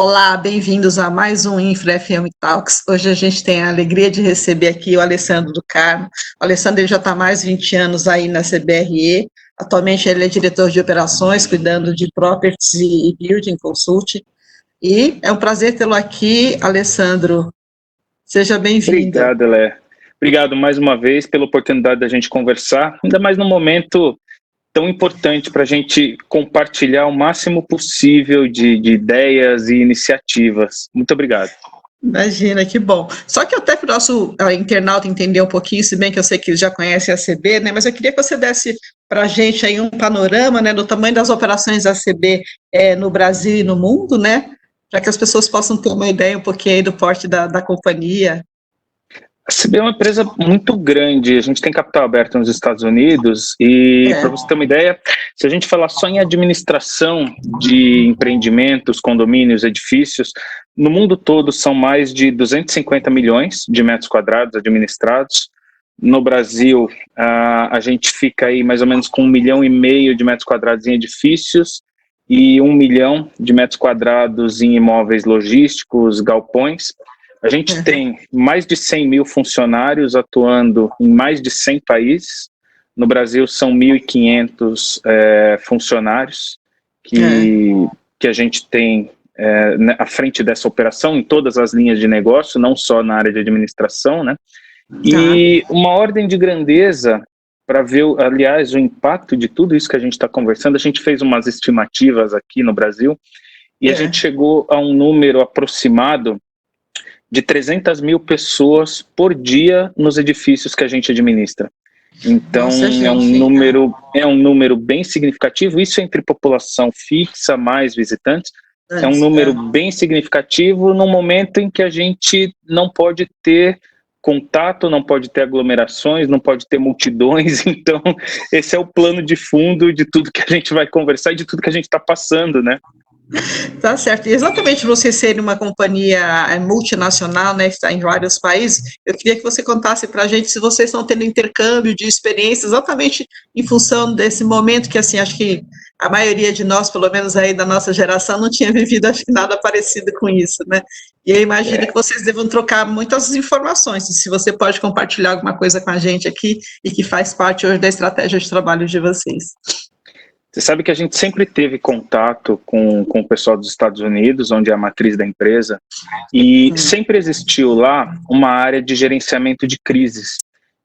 Olá, bem-vindos a mais um Infra FM Talks. Hoje a gente tem a alegria de receber aqui o Alessandro do Carmo. O Alessandro ele já está há mais de 20 anos aí na CBRE. Atualmente ele é diretor de operações, cuidando de properties e building consulting. E é um prazer tê-lo aqui, Alessandro. Seja bem-vindo. Obrigado, Lé. Obrigado mais uma vez pela oportunidade da gente conversar, ainda mais num momento tão importante para a gente compartilhar o máximo possível de ideias e iniciativas. Muito obrigado. Imagina, que bom. Só que até para o nosso internauta entender um pouquinho, se bem que eu sei que já conhece a CB, né? Mas eu queria que você desse para a gente aí um panorama, né, do tamanho das operações da CB no Brasil e no mundo, né? Para que as pessoas possam ter uma ideia um pouquinho aí do porte da companhia. A CB é uma empresa muito grande, a gente tem capital aberto nos Estados Unidos e, para você ter uma ideia, se a gente falar só em administração de empreendimentos, condomínios, edifícios, no mundo todo são mais de 250 milhões de metros quadrados administrados. No Brasil, a gente fica aí mais ou menos com 1,5 milhão de metros quadrados em edifícios e 1 milhão de metros quadrados em imóveis logísticos, galpões. A gente tem mais de 100 mil funcionários atuando em mais de 100 países. No Brasil são 1.500 funcionários que a gente tem à frente dessa operação em todas as linhas de negócio, não só na área de administração, né? E uma ordem de grandeza para ver, aliás, o impacto de tudo isso que a gente está conversando. A gente fez umas estimativas aqui no Brasil e a gente chegou a um número aproximado de 300 mil pessoas por dia nos edifícios que a gente administra. Então, é um número bem significativo, isso entre população fixa, mais visitantes, é um número bem significativo no momento em que a gente não pode ter contato, não pode ter aglomerações, não pode ter multidões. Então esse é o plano de fundo de tudo que a gente vai conversar e de tudo que a gente está passando, né? Tá certo. E exatamente você ser uma companhia multinacional, né, que está em vários países, eu queria que você contasse para a gente se vocês estão tendo intercâmbio de experiências exatamente em função desse momento que, assim, acho que a maioria de nós, pelo menos aí da nossa geração, não tinha vivido acho que nada parecido com isso, né? E eu imagino que vocês devam trocar muitas informações, se você pode compartilhar alguma coisa com a gente aqui e que faz parte hoje da estratégia de trabalho de vocês. Você sabe que a gente sempre teve contato com o pessoal dos Estados Unidos, onde é a matriz da empresa, e sempre existiu lá uma área de gerenciamento de crises,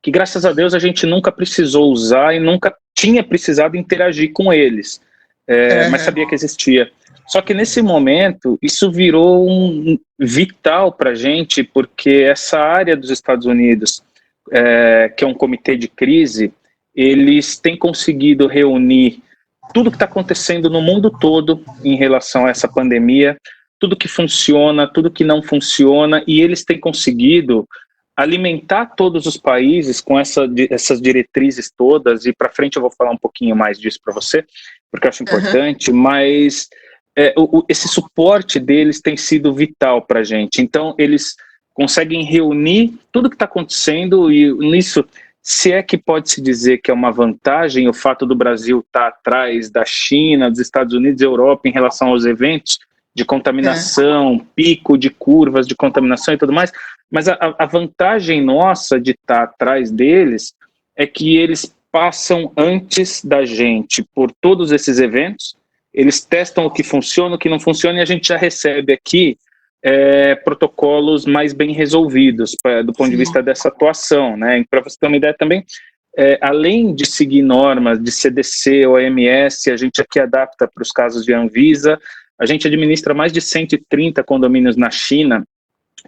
que graças a Deus a gente nunca precisou usar e nunca tinha precisado interagir com eles, mas sabia que existia. Só que nesse momento isso virou vital para a gente, porque essa área dos Estados Unidos, que é um comitê de crise, eles têm conseguido reunir tudo que está acontecendo no mundo todo em relação a essa pandemia, tudo que funciona, tudo que não funciona, e eles têm conseguido alimentar todos os países com essas diretrizes todas, e para frente eu vou falar um pouquinho mais disso para você, porque eu acho importante, mas esse suporte deles tem sido vital para a gente. Então eles conseguem reunir tudo que está acontecendo, e nisso, se é que pode-se dizer que é uma vantagem o fato do Brasil estar atrás da China, dos Estados Unidos e Europa em relação aos eventos de contaminação, pico de curvas de contaminação e tudo mais, mas a vantagem nossa de estar atrás deles é que eles passam antes da gente por todos esses eventos, eles testam o que funciona, o que não funciona, e a gente já recebe aqui protocolos mais bem resolvidos do ponto de vista dessa atuação, né? Para você ter uma ideia também, além de seguir normas de CDC, OMS, a gente aqui adapta para os casos de Anvisa, a gente administra mais de 130 condomínios na China,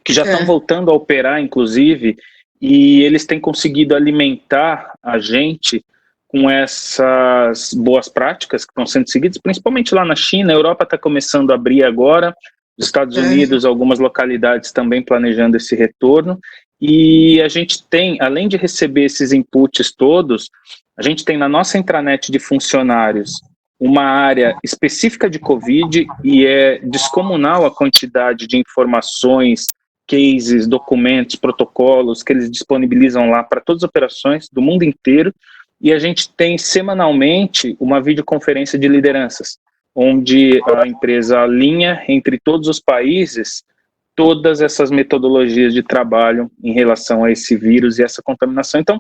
que já estão voltando a operar, inclusive, e eles têm conseguido alimentar a gente com essas boas práticas que estão sendo seguidas, principalmente lá na China. A Europa está começando a abrir agora, os Estados Unidos, algumas localidades também planejando esse retorno, e a gente tem, além de receber esses inputs todos, a gente tem na nossa intranet de funcionários uma área específica de Covid, e é descomunal a quantidade de informações, cases, documentos, protocolos que eles disponibilizam lá para todas as operações do mundo inteiro, e a gente tem semanalmente uma videoconferência de lideranças, onde a empresa alinha entre todos os países todas essas metodologias de trabalho em relação a esse vírus e essa contaminação. Então,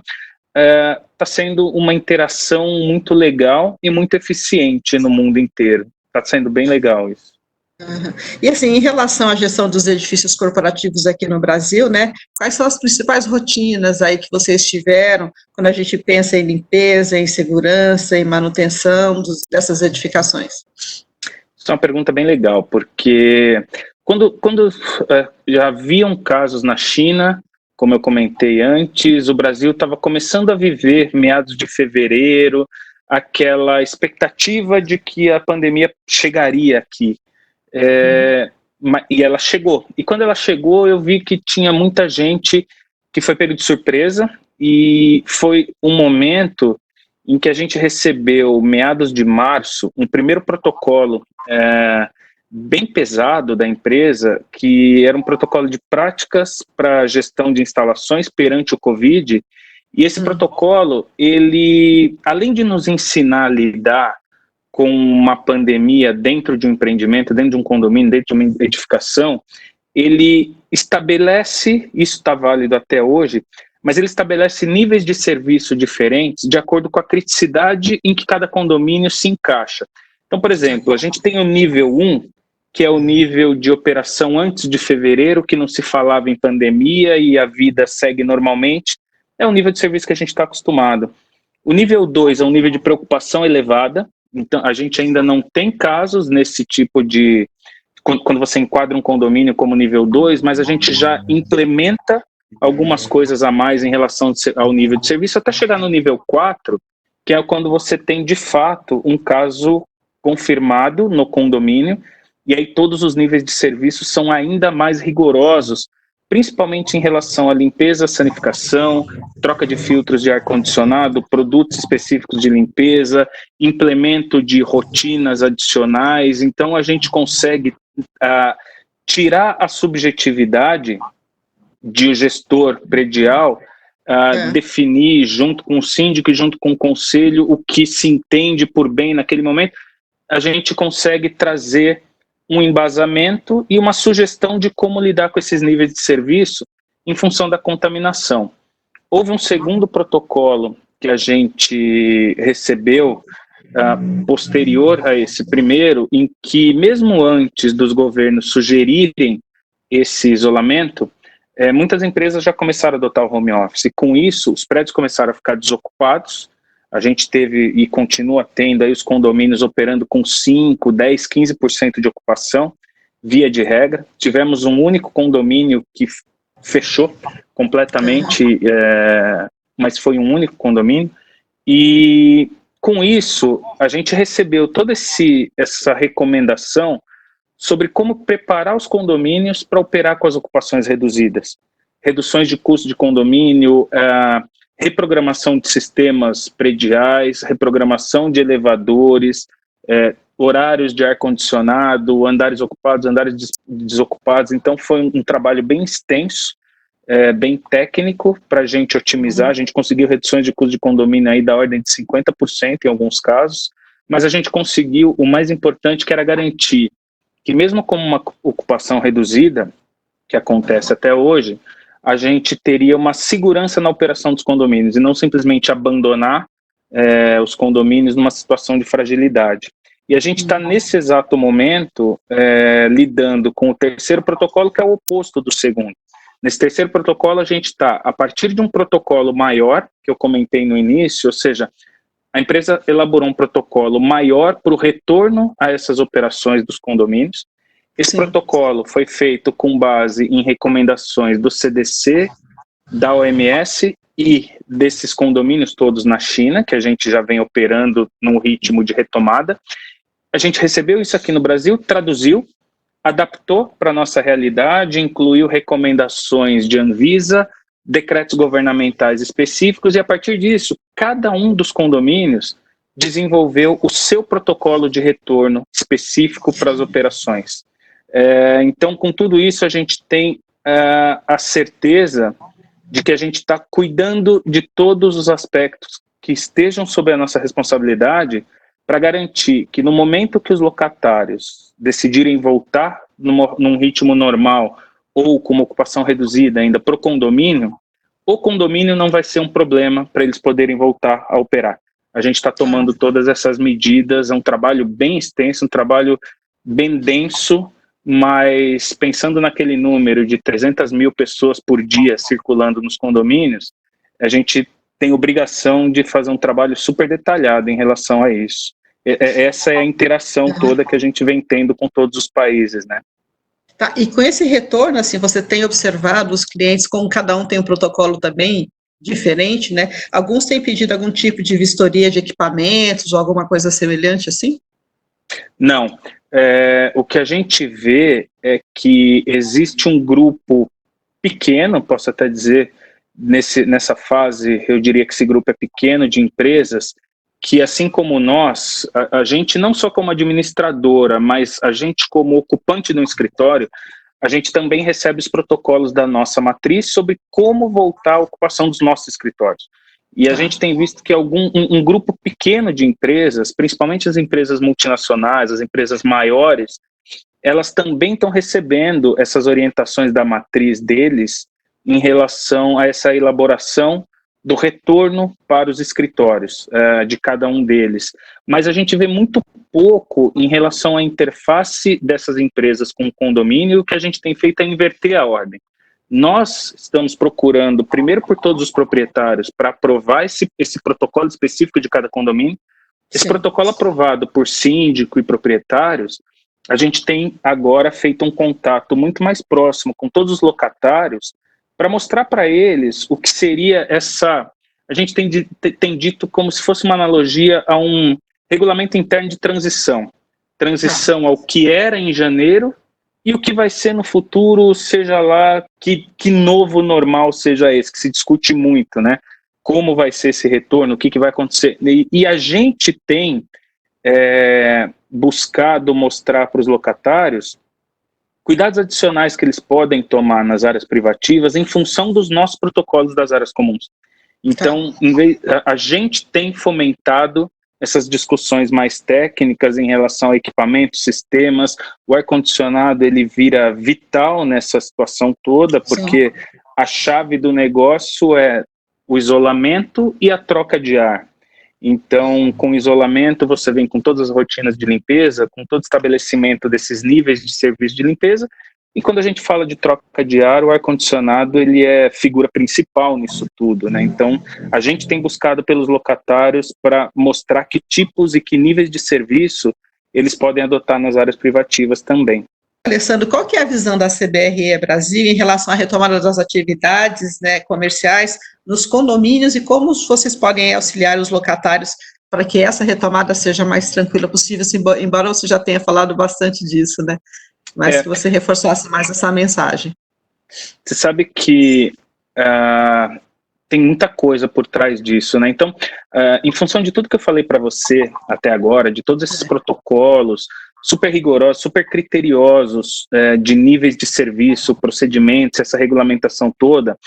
está sendo uma interação muito legal e muito eficiente no mundo inteiro. Está sendo bem legal isso. Uhum. E assim, em relação à gestão dos edifícios corporativos aqui no Brasil, né, quais são as principais rotinas aí que vocês tiveram quando a gente pensa em limpeza, em segurança, em manutenção dessas edificações? Isso é uma pergunta bem legal, porque quando já haviam casos na China, como eu comentei antes, o Brasil estava começando a viver, meados de fevereiro, aquela expectativa de que a pandemia chegaria aqui. E ela chegou. E quando ela chegou, eu vi que tinha muita gente que foi pego de surpresa, e foi um momento em que a gente recebeu, meados de março, um primeiro protocolo bem pesado da empresa, que era um protocolo de práticas para gestão de instalações perante o Covid. E esse protocolo, ele, além de nos ensinar a lidar com uma pandemia dentro de um empreendimento, dentro de um condomínio, dentro de uma edificação, ele estabelece, isso está válido até hoje, mas ele estabelece níveis de serviço diferentes de acordo com a criticidade em que cada condomínio se encaixa. Então, por exemplo, a gente tem o nível 1, que é o nível de operação antes de fevereiro, que não se falava em pandemia e a vida segue normalmente. É o nível de serviço que a gente está acostumado. O nível 2 é um nível de preocupação elevada. Então, a gente ainda não tem casos nesse tipo de... Quando você enquadra um condomínio como nível 2, mas a gente já implementa algumas coisas a mais em relação ao nível de serviço, até chegar no nível 4, que é quando você tem, de fato, um caso confirmado no condomínio, e aí todos os níveis de serviço são ainda mais rigorosos, principalmente em relação à limpeza, sanificação, troca de filtros de ar-condicionado, produtos específicos de limpeza, implemento de rotinas adicionais. Então, a gente consegue tirar a subjetividade de o gestor predial definir, junto com o síndico e junto com o conselho, o que se entende por bem naquele momento. A gente consegue trazer um embasamento e uma sugestão de como lidar com esses níveis de serviço em função da contaminação. Houve um segundo protocolo que a gente recebeu posterior a esse primeiro, em que mesmo antes dos governos sugerirem esse isolamento, muitas empresas já começaram a adotar o home office, e com isso os prédios começaram a ficar desocupados. A gente teve e continua tendo aí os condomínios operando com 5, 10, 15% de ocupação, via de regra. Tivemos um único condomínio que fechou completamente, mas foi um único condomínio. E com isso, a gente recebeu toda essa recomendação sobre como preparar os condomínios para operar com as ocupações reduzidas. Reduções de custo de condomínio, reprogramação de sistemas prediais, reprogramação de elevadores, horários de ar-condicionado, andares ocupados, andares desocupados. Então foi um trabalho bem extenso, bem técnico para a gente otimizar. A gente conseguiu reduções de custo de condomínio aí da ordem de 50% em alguns casos, mas a gente conseguiu o mais importante, que era garantir que mesmo com uma ocupação reduzida, que acontece até hoje, a gente teria uma segurança na operação dos condomínios e não simplesmente abandonar os condomínios numa situação de fragilidade. E a gente está nesse exato momento lidando com o terceiro protocolo, que é o oposto do segundo. Nesse terceiro protocolo, a gente está a partir de um protocolo maior, que eu comentei no início, ou seja, a empresa elaborou um protocolo maior para o retorno a essas operações dos condomínios. Esse protocolo foi feito com base em recomendações do CDC, da OMS e desses condomínios todos na China, que a gente já vem operando num ritmo de retomada. A gente recebeu isso aqui no Brasil, traduziu, adaptou para a nossa realidade, incluiu recomendações de Anvisa, decretos governamentais específicos, e a partir disso, cada um dos condomínios desenvolveu o seu protocolo de retorno específico para as operações. Então, com tudo isso, a gente tem a certeza de que a gente está cuidando de todos os aspectos que estejam sob a nossa responsabilidade para garantir que no momento que os locatários decidirem voltar num ritmo normal ou com uma ocupação reduzida ainda para o condomínio não vai ser um problema para eles poderem voltar a operar. A gente está tomando todas essas medidas, é um trabalho bem extenso, um trabalho bem denso, mas pensando naquele número de 300 mil pessoas por dia circulando nos condomínios, a gente tem obrigação de fazer um trabalho super detalhado em relação a isso. Essa é a interação toda que a gente vem tendo com todos os países, né? Tá, e com esse retorno, assim, você tem observado os clientes, como cada um tem um protocolo também diferente, né? Alguns têm pedido algum tipo de vistoria de equipamentos ou alguma coisa semelhante assim? Não. O que a gente vê é que existe um grupo pequeno, posso até dizer, nessa fase, eu diria que esse grupo é pequeno, de empresas, que assim como nós, a gente não só como administradora, mas a gente como ocupante de um escritório, a gente também recebe os protocolos da nossa matriz sobre como voltar à ocupação dos nossos escritórios. E a gente tem visto que um grupo pequeno de empresas, principalmente as empresas multinacionais, as empresas maiores, elas também estão recebendo essas orientações da matriz deles em relação a essa elaboração do retorno para os escritórios de cada um deles. Mas a gente vê muito pouco em relação à interface dessas empresas com o condomínio. O que a gente tem feito é inverter a ordem. Nós estamos procurando, primeiro por todos os proprietários, para aprovar esse protocolo específico de cada condomínio. Esse protocolo aprovado por síndico e proprietários, a gente tem agora feito um contato muito mais próximo com todos os locatários para mostrar para eles o que seria essa... A gente tem dito como se fosse uma analogia a um regulamento interno de transição. Transição ao que era em janeiro e o que vai ser no futuro, seja lá que novo normal seja esse, que se discute muito, né? Como vai ser esse retorno, o que vai acontecer. E a gente tem buscado mostrar para os locatários cuidados adicionais que eles podem tomar nas áreas privativas em função dos nossos protocolos das áreas comuns. Então, a gente tem fomentado essas discussões mais técnicas em relação a equipamentos, sistemas. O ar-condicionado, ele vira vital nessa situação toda, porque a chave do negócio é o isolamento e a troca de ar. Então, com isolamento, você vem com todas as rotinas de limpeza, com todo o estabelecimento desses níveis de serviço de limpeza, e quando a gente fala de troca de ar, o ar-condicionado, ele é figura principal nisso tudo, né? Então, a gente tem buscado pelos locatários para mostrar que tipos e que níveis de serviço eles podem adotar nas áreas privativas também. Alessandro, qual que é a visão da CBRE Brasil em relação à retomada das atividades, né, comerciais nos condomínios e como vocês podem auxiliar os locatários para que essa retomada seja mais tranquila possível, embora você já tenha falado bastante disso, né? Mas que você reforçasse mais essa mensagem. Você sabe que tem muita coisa por trás disso, né? Então, em função de tudo que eu falei para você até agora, de todos esses protocolos super rigorosos, super criteriosos de níveis de serviço, procedimentos, essa regulamentação toda,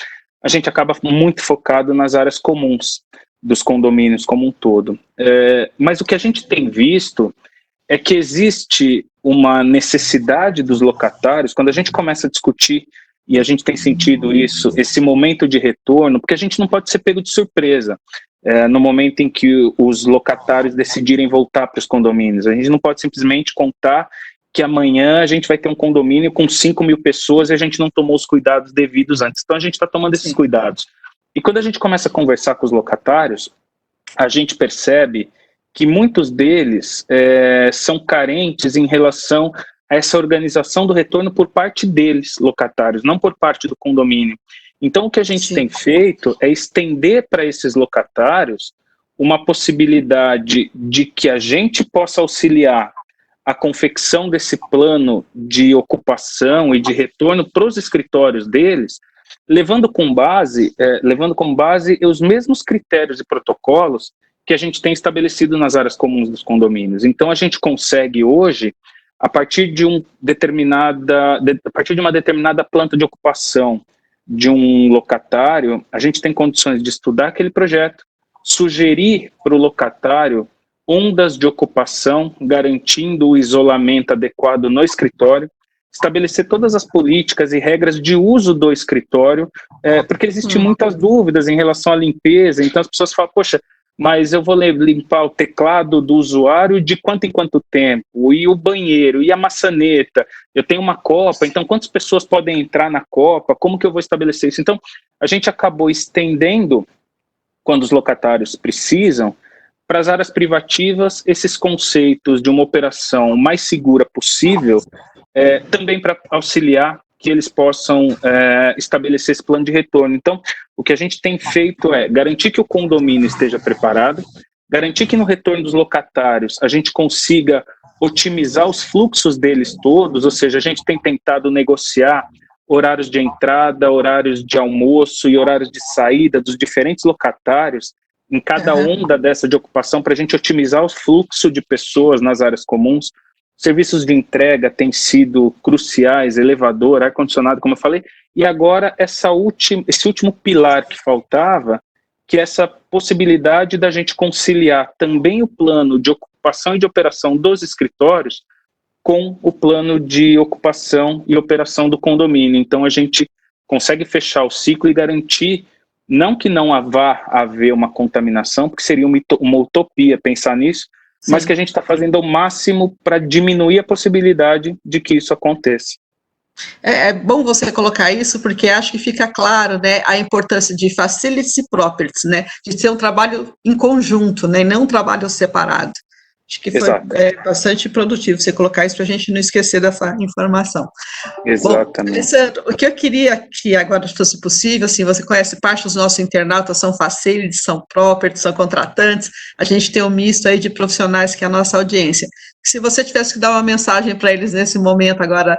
a gente acaba muito focado nas áreas comuns dos condomínios como um todo. Mas o que a gente tem visto é que existe uma necessidade dos locatários, quando a gente começa a discutir, e a gente tem sentido isso, esse momento de retorno, porque a gente não pode ser pego de surpresa no momento em que os locatários decidirem voltar para os condomínios. A gente não pode simplesmente contar que amanhã a gente vai ter um condomínio com 5 mil pessoas e a gente não tomou os cuidados devidos antes. Então a gente está tomando esses cuidados. E quando a gente começa a conversar com os locatários, a gente percebe que muitos deles são carentes em relação a essa organização do retorno por parte deles, locatários, não por parte do condomínio. Então, o que a gente tem feito é estender para esses locatários uma possibilidade de que a gente possa auxiliar a confecção desse plano de ocupação e de retorno para os escritórios deles, levando como base os mesmos critérios e protocolos que a gente tem estabelecido nas áreas comuns dos condomínios. Então, a gente consegue hoje, a partir de uma determinada planta de ocupação de um locatário, a gente tem condições de estudar aquele projeto, sugerir para o locatário ondas de ocupação, garantindo o isolamento adequado no escritório, estabelecer todas as políticas e regras de uso do escritório, porque existem muitas dúvidas em relação à limpeza, então as pessoas falam, poxa, mas eu vou limpar o teclado do usuário de quanto em quanto tempo, e o banheiro, e a maçaneta, eu tenho uma copa, então quantas pessoas podem entrar na copa, como que eu vou estabelecer isso? Então, a gente acabou estendendo, quando os locatários precisam, para as áreas privativas, esses conceitos de uma operação mais segura possível, também para auxiliar que eles possam estabelecer esse plano de retorno. Então, o que a gente tem feito é garantir que o condomínio esteja preparado, garantir que no retorno dos locatários a gente consiga otimizar os fluxos deles todos, ou seja, a gente tem tentado negociar horários de entrada, horários de almoço e horários de saída dos diferentes locatários em cada onda dessa de ocupação para a gente otimizar o fluxo de pessoas nas áreas comuns. Serviços de entrega têm sido cruciais, elevador, ar-condicionado, como eu falei, e agora esse último pilar que faltava, que é essa possibilidade da gente conciliar também o plano de ocupação e de operação dos escritórios com o plano de ocupação e operação do condomínio. Então, a gente consegue fechar o ciclo e garantir, não que não vá haver uma contaminação, porque seria uma utopia pensar nisso, sim, mas que a gente está fazendo o máximo para diminuir a possibilidade de que isso aconteça. É bom você colocar isso, porque acho que fica claro, né, a importância de facilities e properties, né, de ser um trabalho em conjunto, né, e não um trabalho separado. Acho que foi bastante produtivo você colocar isso para a gente não esquecer dessa informação. Exatamente. Bom, Alessandro, o que eu queria que agora fosse possível, assim, você conhece parte dos nossos internautas, são facilities, são properties, são contratantes, a gente tem um misto aí de profissionais que é a nossa audiência. Se você tivesse que dar uma mensagem para eles nesse momento agora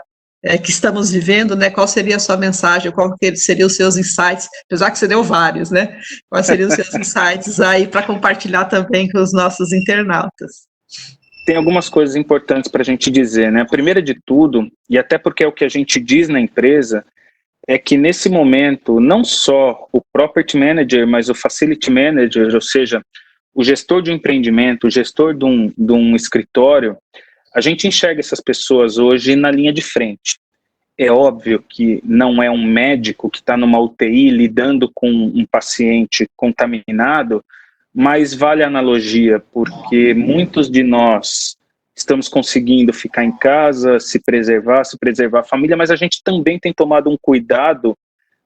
que estamos vivendo, né, qual seria a sua mensagem, qual seriam os seus insights, apesar que você deu vários, né, quais seriam os seus insights aí para compartilhar também com os nossos internautas? Tem algumas coisas importantes para a gente dizer, né? A primeira de tudo, e até porque é o que a gente diz na empresa, é que nesse momento, não só o Property Manager, mas o Facility Manager, ou seja, o gestor de um empreendimento, o gestor de um escritório, a gente enxerga essas pessoas hoje na linha de frente. É óbvio que não é um médico que está numa UTI lidando com um paciente contaminado, mas vale a analogia, porque muitos de nós estamos conseguindo ficar em casa, se preservar a família, mas a gente também tem tomado um cuidado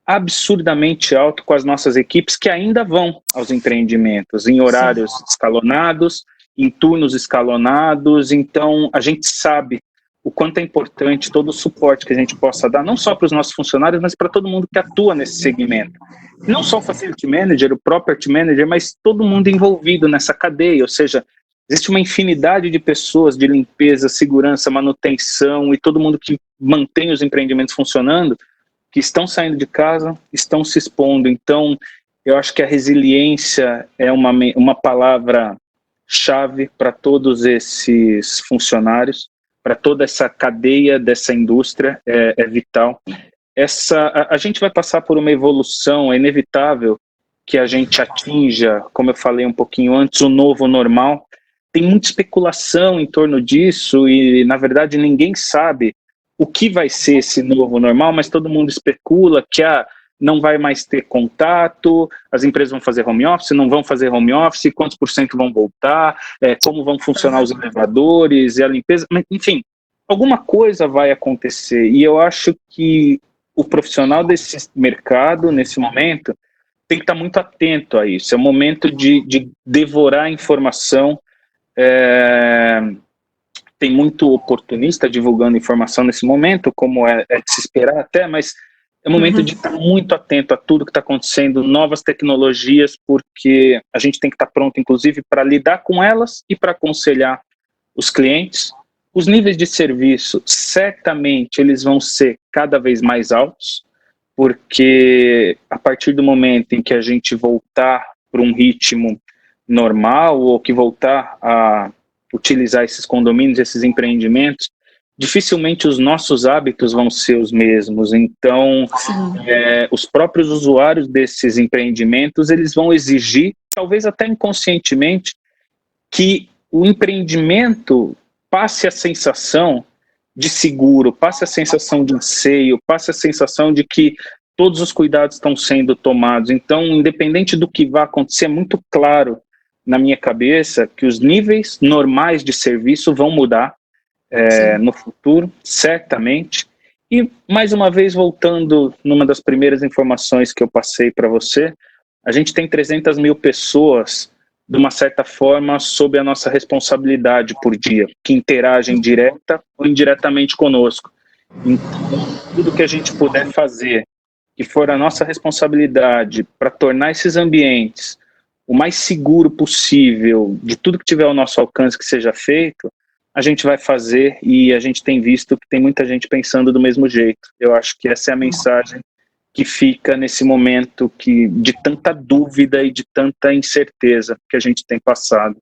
absurdamente alto com as nossas equipes que ainda vão aos empreendimentos, em horários escalonados, em turnos escalonados. Então a gente sabe o quanto é importante todo o suporte que a gente possa dar, não só para os nossos funcionários, mas para todo mundo que atua nesse segmento. Não só o Facility Manager, o Property Manager, mas todo mundo envolvido nessa cadeia, ou seja, existe uma infinidade de pessoas de limpeza, segurança, manutenção e todo mundo que mantém os empreendimentos funcionando, que estão saindo de casa, estão se expondo. Então, eu acho que a resiliência é uma palavra-chave para todos esses funcionários, para toda essa cadeia dessa indústria, é vital. A gente vai passar por uma evolução, é inevitável que a gente atinja, como eu falei um pouquinho antes, o novo normal. Tem muita especulação em torno disso e, na verdade, ninguém sabe o que vai ser esse novo normal, mas todo mundo especula que não vai mais ter contato, as empresas vão fazer home office, não vão fazer home office, quantos por cento vão voltar, como vão funcionar os elevadores e a limpeza, enfim, alguma coisa vai acontecer e eu acho que o profissional desse mercado, nesse momento, tem que estar muito atento a isso. É o momento de devorar a informação. Tem muito oportunista divulgando informação nesse momento, como é de se esperar até, mas é o momento de estar muito atento a tudo que está acontecendo, novas tecnologias, porque a gente tem que estar pronto, inclusive, para lidar com elas e para aconselhar os clientes. Os níveis de serviço, certamente, eles vão ser cada vez mais altos, porque a partir do momento em que a gente voltar para um ritmo normal, ou que voltar a utilizar esses condomínios, esses empreendimentos, dificilmente os nossos hábitos vão ser os mesmos. Então, os próprios usuários desses empreendimentos, eles vão exigir, talvez até inconscientemente, que o empreendimento passe a sensação de seguro, passe a sensação de anseio, passe a sensação de que todos os cuidados estão sendo tomados. Então, independente do que vai acontecer, é muito claro na minha cabeça que os níveis normais de serviço vão mudar no futuro, certamente. E, mais uma vez, voltando numa das primeiras informações que eu passei para você, a gente tem 300 mil pessoas, de uma certa forma, sob a nossa responsabilidade por dia, que interagem direta ou indiretamente conosco. Então, tudo que a gente puder fazer, que for a nossa responsabilidade para tornar esses ambientes o mais seguro possível, de tudo que tiver ao nosso alcance que seja feito, a gente vai fazer, e a gente tem visto que tem muita gente pensando do mesmo jeito. Eu acho que essa é a mensagem que fica nesse momento de tanta dúvida e de tanta incerteza que a gente tem passado.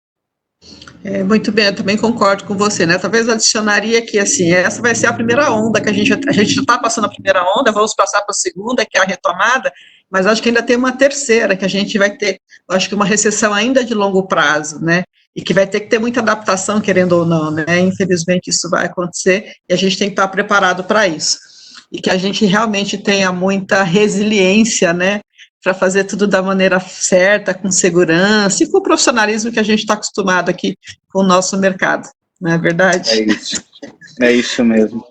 Muito bem, eu também concordo com você, né? Talvez eu adicionaria que, assim, essa vai ser a primeira onda, que a gente já está passando a primeira onda, vamos passar para a segunda, que é a retomada, mas acho que ainda tem uma terceira, que a gente vai ter, acho que uma recessão ainda de longo prazo, né? E que vai ter que ter muita adaptação, querendo ou não, né? Infelizmente isso vai acontecer, e a gente tem que estar preparado para isso. E que a gente realmente tenha muita resiliência, né? Para fazer tudo da maneira certa, com segurança e com o profissionalismo que a gente está acostumado aqui com o nosso mercado, não é verdade? É isso mesmo.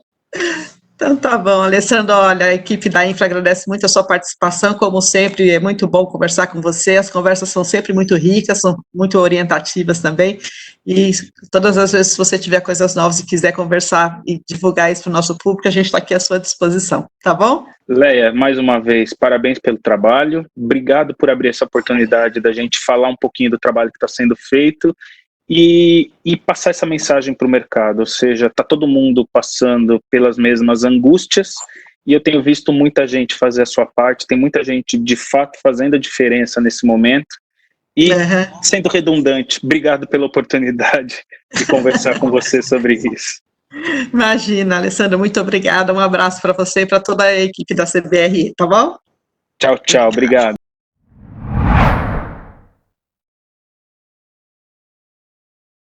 Então tá bom, Alessandro, olha, a equipe da Infra agradece muito a sua participação, como sempre, é muito bom conversar com você, as conversas são sempre muito ricas, são muito orientativas também, e todas as vezes que você tiver coisas novas e quiser conversar e divulgar isso para o nosso público, a gente está aqui à sua disposição, tá bom? Leia, mais uma vez, parabéns pelo trabalho, obrigado por abrir essa oportunidade da gente falar um pouquinho do trabalho que está sendo feito, e passar essa mensagem para o mercado, ou seja, está todo mundo passando pelas mesmas angústias, e eu tenho visto muita gente fazer a sua parte, tem muita gente de fato fazendo a diferença nesse momento, e sendo redundante, obrigado pela oportunidade de conversar com você sobre isso. Imagina, Alessandro, muito obrigada, um abraço para você e para toda a equipe da CBRE, tá bom? Tchau, tchau, obrigado.